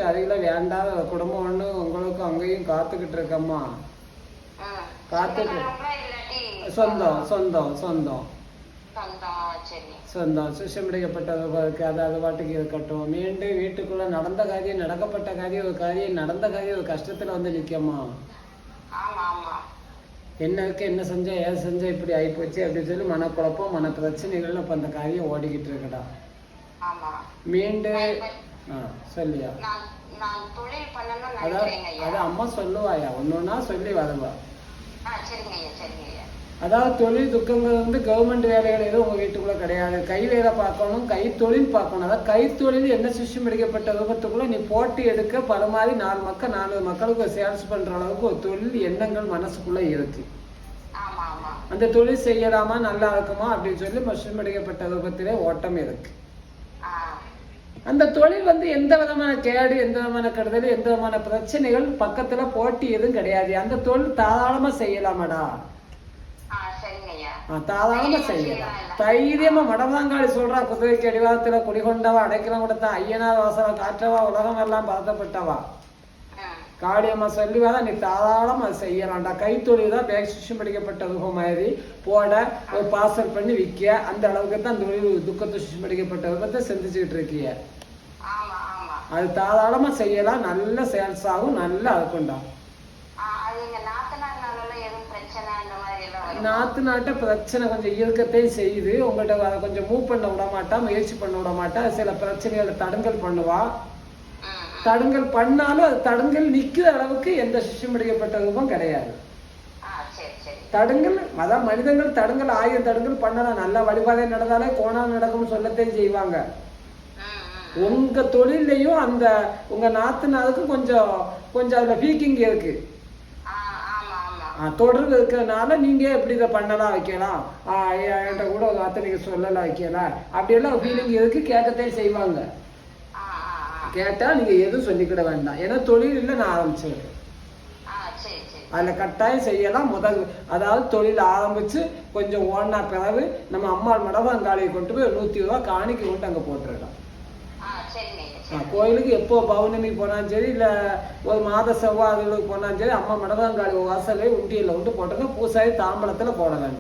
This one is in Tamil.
அருகில வேண்டாத குடும்பம் ஒண்ணு உங்களுக்கு அங்கேயும் காத்துக்கிட்டு இருக்கம்மா. காத்துக்கிட்டு சொந்தம் சொந்தம் சொந்தம் சொந்தம் சுஷமிடிக்கப்பட்டவர்களுக்கு அது பாட்டுக்கு இருக்கட்டும். மீண்டும் வீட்டுக்குள்ள நடந்த காரியம், நடக்கப்பட்ட காரியம், ஒரு காரியம் நடந்த காரியம் ஒரு கஷ்டத்துல வந்து நிக்கம்மா. என்ன இருக்கு, என்ன செஞ்சா, ஏன் செஞ்சா இப்படி ஆயிப்போச்சு அப்படின்னு சொல்லி மனக்குழப்பம், மன பிரச்சனைகள் இப்ப அந்த காரியம் ஓடிக்கிட்டு இருக்கடா. மீண்டும் சொல்லியா, அதான் அம்மா சொல்லுவாயா, ஒன்னொன்னா சொல்லி வருவா. அதாவது தொழில் துக்கங்கள் வந்து கவர்மெண்ட் வேலைகள் எதுவும் உங்க வீட்டுக்குள்ள கிடையாது. கை வேலை பார்க்கணும், கைத்தொழில் பார்க்கணும். அதாவது கைத்தொழில் என்ன சிஸ்டம் எடுக்கப்பட்ட விபத்துக்குள்ள நீ போட்டி எடுக்க பரமாறி 4 மக்களுக்கு சேல்ஸ் பண்ற அளவுக்கு ஒரு தொழில் எண்ணங்கள் மனசுக்குள்ள இருக்கு. அந்த தொழில் செய்யலாமா, நல்லா இருக்குமா அப்படின்னு சொல்லி மஷ்ரூம் எடுக்கப்பட்ட விபத்திலே ஓட்டம் இருக்கு. அந்த தொழில் வந்து எந்த விதமான கேடு, எந்த விதமான கெடுதல், எந்த விதமான பிரச்சனைகள் பக்கத்துல போட்டி எதுவும் கிடையாது. அந்த தொழில் தாராளமா செய்யலாமாடா, தாராளமா செய்யலாம். தைரியமா மடமாங்காளி சொல்றா, குதிரைக்கு அடிவாரத்துல குடிகொண்டவா, அடைக்கலாம் கொடுத்தா, ஐயனார் வாசவா, காற்றவா, உலகம் எல்லாம் பதப்பட்டவா, காளியம்மா சொல்லிவாதா, நீ தாராளமா அதை செய்யலாம்டா. கைத்தொழில் தான் பேக்ஷன் படிக்கப்பட்ட ரூபம் மாதிரி போட, ஒரு பார்சல் பண்ணி விற்க, அந்த அளவுக்கு தான் தொழில் துக்கத்து சிஷம் படிக்கப்பட்ட ரூபத்தை சிந்திச்சுக்கிட்டு இருக்கிய. அது தாராளமா செய்யலாம், நல்ல சேல்ஸ் ஆகும், நல்லா இருக்கும்டா. நாத்து நாட்ட பிரச்சனை கொஞ்சம் இருக்கத்தையும் செய்யுது. உங்கள்கிட்ட அதை கொஞ்சம் மூவ் பண்ண விட மாட்டா, முயற்சி பண்ண விட மாட்டா. சில பிரச்சனைகளை தடங்கல் பண்ணுவா. தடங்கல் பண்ணாலும் அது தடங்கல் நிக்கிற அளவுக்கு எந்த சிஷ்யம் எடுக்கப்பட்ட ரூபம் கிடையாது. தடங்கல் அதான் மனிதர்கள் தடங்கல் 1000 தடங்கல் பண்ணலாம். நல்ல வழிபாதை நடந்தாலே கோணம் நடக்கும்னு சொல்லத்தையும் செய்வாங்க. உங்க தொழிலையும் அந்த உங்க நாத்துனாருக்கு கொஞ்சம் கொஞ்சம் அதுல வீக்கிங் இருக்கு, தொடர்பு இருக்கிறதுனால நீங்க எப்படி இதை பண்ணலாம், வைக்கலாம், என்கிட்ட கூட ஒரு வார்த்தை நீங்க சொல்லலாம், வைக்கலாம், அப்படியெல்லாம் ஃபீலிங் இருக்கு. கேட்கத்தையும் செய்வாங்க. கேட்டா நீங்க எதுவும் சொல்லிக்கிட வேண்டாம். ஏன்னா தொழில் இல்லை, நான் ஆரம்பிச்சிருக்கேன். அதுல கட்டாயம் செய்யலாம். அதாவது தொழில் ஆரம்பிச்சு கொஞ்சம் ஓடினா பிறகு நம்ம அம்மாள் மடவாங்காலையை கொண்டு போய் 100 ரூபா காணிக்கு கொண்டு அங்க போட்டுருக்கோம். கோயிலுக்கு எப்போ பௌர்ணமி போனாலும் சரி, இல்ல ஒரு மாத செவ்வாய்களுக்கு போனாலும் சரி, அம்மா மடவாங்காலி வாசலே உண்டியல்ல கொண்டு போட்டுருங்க. பூசாரி தாம்பலத்துல போட வேண்டும்.